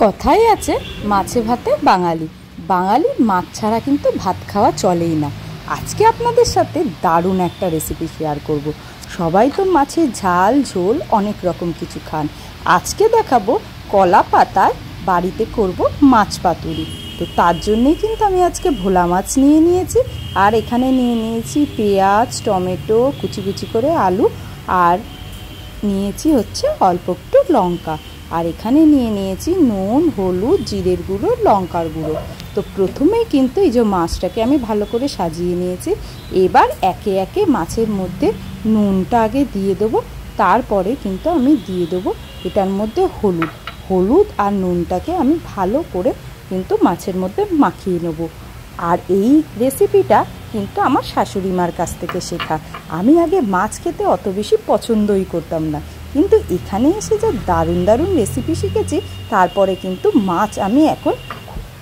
কথাই আছে মাছে ভাতে বাঙালি বাঙালি মাছ ছাড়া কিন্তু ভাত খাওয়া চলেই না। আজকে আপনাদের সাথে দারুণ একটা রেসিপি শেয়ার করব। সবাই তো মাছের ঝাল ঝোল অনেক রকম কিছু খান। আজকে দেখাবো কলা পাতায় বাড়িতে করব মাছ পাতুরি। তো তার জন্যই কিন্তু আমি আজকে ভোলা মাছ নিয়ে নিয়েছি, আর এখানে নিয়ে নিয়েছি পেঁয়াজ, টমেটো, কুচি কুচি করে আলু, আর নিয়েছি হচ্ছে অল্প একটু লঙ্কা, আর এখানে নিয়ে নিয়েছি নুন, হলুদ, জিরের গুঁড়ো, লঙ্কার গুঁড়ো। তো প্রথমেই কিন্তু এই যে মাছটাকে আমি ভালো করে সাজিয়ে নিয়েছি। এবার একে একে মাছের মধ্যে নুনটা আগে দিয়ে দেবো, তারপরে কিন্তু আমি দিয়ে দেবো এটার মধ্যে হলুদ আর নুনটাকে আমি ভালো করে কিন্তু মাছের মধ্যে মাখিয়ে নেব। আর এই রেসিপিটা কিন্তু আমার শাশুড়ি মার কাছ থেকে শেখা। আমি আগে মাছ খেতে অত বেশি পছন্দই করতাম না, কিন্তু এখানে এসে যা দারুণ দারুণ রেসিপি শিখেছি, তারপরে কিন্তু মাছ আমি এখন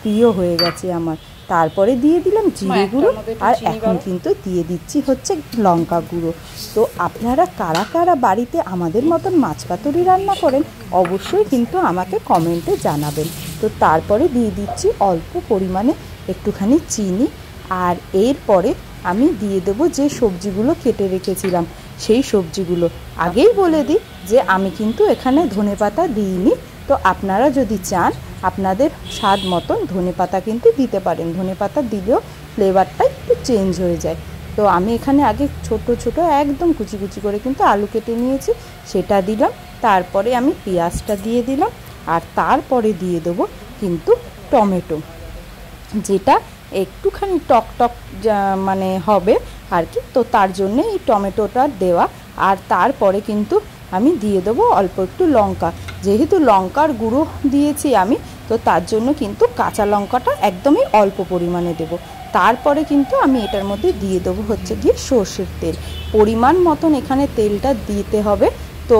প্রিয় হয়ে গেছে আমার। তারপরে দিয়ে দিলাম জিরে গুঁড়ো, আর এখন কিন্তু দিয়ে দিচ্ছি হচ্ছে লঙ্কা গুঁড়ো। তো আপনারা কারা কারা বাড়িতে আমাদের মতন মাছ পাতুরি রান্না করেন অবশ্যই কিন্তু আমাকে কমেন্টে জানাবেন। তো তারপরে দিয়ে দিচ্ছি অল্প পরিমাণে একটুখানি চিনি, আর এরপরে আমি দিয়ে দেবো যে সবজিগুলো কেটে রেখেছিলাম সেই সবজিগুলো। আগেই বলে দিই যে আমি কিন্তু এখানে ধনেপাতা দিইনি। তো আপনারা যদি চান আপনাদের স্বাদ মতন ধনেপাতা কিন্তু দিতে পারেন, ধনেপাতা দিলেও ফ্লেভারটা একটু চেঞ্জ হয়ে যায়। তো আমি এখানে আগে ছোট ছোট একদম কুচি কুচি করে কিন্তু আলু কেটে নিয়েছি, সেটা দিলাম। তারপরে আমি পেঁয়াজটা দিয়ে দিলাম, আর তারপরে দিয়ে দেবো কিন্তু টমেটো, যেটা একটুখানি টক টক মানে হবে আর কি। তো তার জন্যে এই টমেটোটা দেওয়া। আর তারপরে কিন্তু আমি দিয়ে দেবো অল্প একটু লঙ্কা, যেহেতু লঙ্কার গুঁড়ো দিয়েছি আমি, তো তার জন্য কিন্তু কাঁচা লঙ্কাটা একদমই অল্প পরিমাণে দেবো। তারপরে কিন্তু আমি এটার মধ্যে দিয়ে দেবো হচ্ছে গিয়ে সর্ষের তেল। পরিমাণ মতন এখানে তেলটা দিতে হবে, তো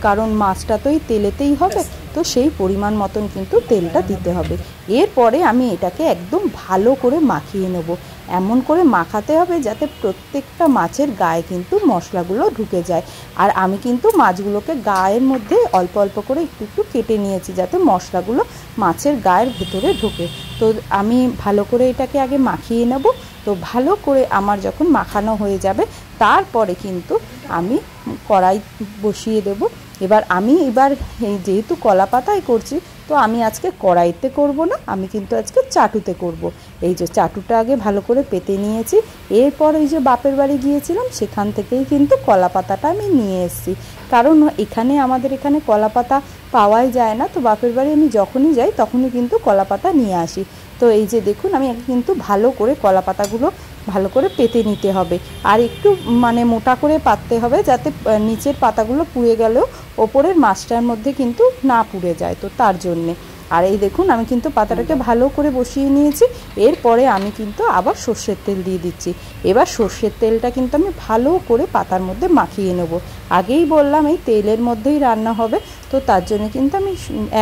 কারণ মাছটা তো এই তেলেতেই হবে, তো সেই পরিমাণ মতন কিন্তু তেলটা দিতে হবে। এরপরে আমি এটাকে একদম ভালো করে মাখিয়ে নেব। এমন করে মাখাতে হবে যাতে প্রত্যেকটা মাছের গায়ে কিন্তু মশলাগুলো ঢুকে যায়। আর আমি কিন্তু মাছগুলোকে গায়ের মধ্যে অল্প অল্প করে একটু একটু কেটে নিয়েছি যাতে মশলাগুলো মাছের গায়ের ভেতরে ঢোকে। তো আমি ভালো করে এটাকে আগে মাখিয়ে নেব। তো ভালো করে আমার যখন মাখানো হয়ে যাবে, তারপরে কিন্তু আমি কড়াই বসিয়ে দেব। এবার যেহেতু কলা পাতায় করছি, তো আমি আজকে কড়াইতে করব না, আমি কিন্তু আজকে চাটুতে করব। এই যে চাটুটা আগে ভালো করে পেতে নিয়েছি। এরপর এই যে বাপের বাড়ি গিয়েছিলাম সেখান থেকেই কিন্তু কলা পাতাটা আমি নিয়ে এসেছি, কারণ আমাদের এখানে কলা পাতা পাওয়াই যায় না। তো বাপের বাড়ি আমি যখনই যাই তখনই কিন্তু কলা পাতা নিয়ে আসি। তো এই যে দেখুন, আমি কিন্তু ভালো করে কলা পাতাগুলো ভালো করে পেতে নিতে হবে, আর একটু মানে মোটা করে পাততে হবে যাতে নিচের পাতাগুলো পুড়ে গেলেও ওপরের মাছটার মধ্যে কিন্তু না পুড়ে যায়। তো তার জন্যে আর এই দেখুন আমি কিন্তু পাতাটাকে ভালো করে বসিয়ে নিয়েছি। এরপরে আমি কিন্তু আবার সর্ষের তেল দিয়ে দিচ্ছি। এবার সর্ষের তেলটা কিন্তু আমি ভালো করে পাতার মধ্যে মাখিয়ে নেব। আগেই বললাম এই তেলের মধ্যেই রান্না হবে, তো তার জন্য কিন্তু আমি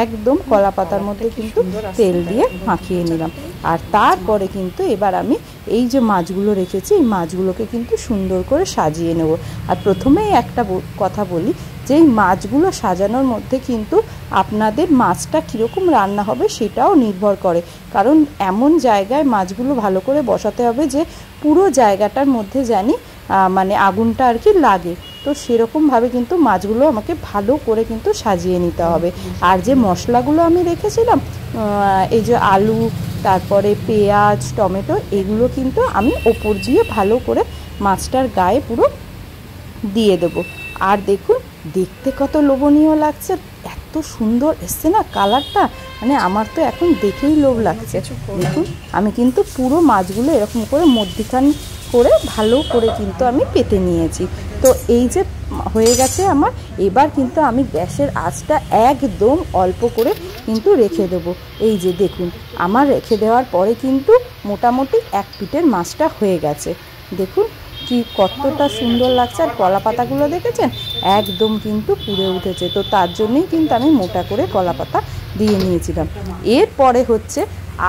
একদম কলা পাতার মধ্যে কিন্তু তেল দিয়ে মাখিয়ে নিলাম। আর তারপরে কিন্তু এবার আমি এই যে মাছগুলো রেখেছি এই মাছগুলোকে কিন্তু সুন্দর করে সাজিয়ে নেব। আর প্রথমেই একটা কথা বলি যে এই মাছগুলো সাজানোর মধ্যে কিন্তু আপনাদের মাছটা কীরকম রান্না হবে সেটাও নির্ভর করে, কারণ এমন জায়গায় মাছগুলো ভালো করে বসাতে হবে যে পুরো জায়গাটার মধ্যে জানি মানে আগুনটা আর কি লাগে। তো সেরকমভাবে কিন্তু মাছগুলো আমাকে ভালো করে কিন্তু সাজিয়ে নিতে হবে। আর যে মশলাগুলো আমি রেখেছিলাম, এই যে আলু, তারপরে পেঁয়াজ, টমেটো, এগুলো কিন্তু আমি ওপর দিয়ে ভালো করে মাছটার গায়ে পুরো দিয়ে দেবো। আর দেখুন দেখতে কত লোভনীয় লাগছে, এত সুন্দর এসছে না কালারটা, মানে আমার তো এখন দেখেই লোভ লাগছে। দেখুন আমি কিন্তু পুরো মাছগুলো এরকম করে মধ্যিখান করে ভালো করে কিন্তু আমি পেতে নিয়েছি। তো এই যে হয়ে গেছে আমার, এবার কিন্তু আমি গ্যাসের আঁচটা একদম অল্প করে কিন্তু রেখে দেবো। এই যে দেখুন আমার রেখে দেওয়ার পরে কিন্তু মোটামুটি এক পিঠের মাছটা হয়ে গেছে। দেখুন কি কতটা সুন্দর লাগছে, আর কলা পাতাগুলো দেখেছেন একদম কিন্তু পুড়ে উঠেছে। তো তার জন্যই কিন্তু আমি মোটা করে কলা পাতা দিয়ে নিয়েছিলাম। এরপরে হচ্ছে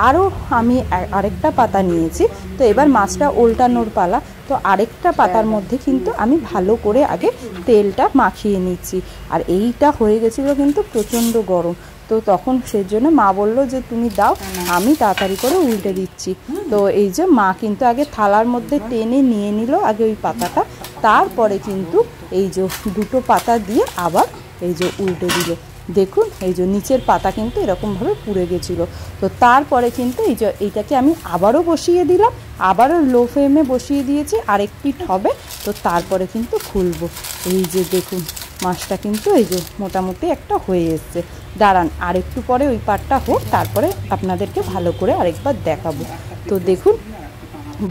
আরও আমি আরেকটা পাতা নিয়েছি। তো এবার মাছটা উল্টানোর পালা। তো আরেকটা পাতার মধ্যে কিন্তু আমি ভালো করে আগে তেলটা মাখিয়ে নিচ্ছি। আর এইটা হয়ে গেছিলো কিন্তু প্রচণ্ড গরম, তো তখন সেই জন্য মা বলল যে তুমি দাও, আমি তাড়াতাড়ি করে উল্টে দিচ্ছি। তো এই যে মা কিন্তু আগে থালার মধ্যে টেনে নিয়ে নিল আগে ওই পাতাটা, তারপরে কিন্তু এই যে দুটো পাতা দিয়ে আবার এই যে উল্টে দিল। দেখুন এই যে নিচের পাতা কিন্তু এরকমভাবে পুড়ে গেছিলো। তো তারপরে কিন্তু এই যে এইটাকে আমি আবারও বসিয়ে দিলাম, আবারও লো ফ্লেমে বসিয়ে দিয়েছি, আরেক পিঠ হবে। তো তারপরে কিন্তু খুলবো। এই যে দেখুন মাছটা কিন্তু এই যে মোটামুটি একটা হয়ে এসছে। দাঁড়ান আরেকটু পরে ওই পাটটা হোক, তারপরে আপনাদেরকে ভালো করে আরেকবার দেখাবো। তো দেখুন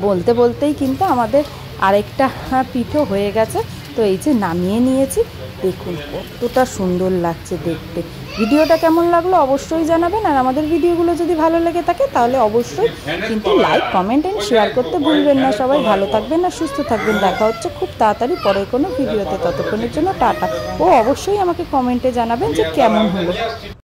বলতে বলতেই কিন্তু আমাদের আরেকটা পিঠও হয়ে গেছে। তো এই যে নামিয়ে নিয়েছি, দেখুন কতটা সুন্দর লাগছে দেখতে। ভিডিওটা কেমন লাগলো অবশ্যই জানাবেন, আর আমাদের ভিডিওগুলো যদি ভালো লেগে থাকে তাহলে অবশ্যই কিন্তু লাইক, কমেন্ট অ্যান্ড শেয়ার করতে ভুলবেন না। সবাই ভালো থাকবেন আর সুস্থ থাকবেন। দেখা হচ্ছে খুব তাড়াতাড়ি পরের কোনো ভিডিওতে, ততক্ষণের জন্য টাটা। ও অবশ্যই আমাকে কমেন্টে জানাবেন যে কেমন হলো।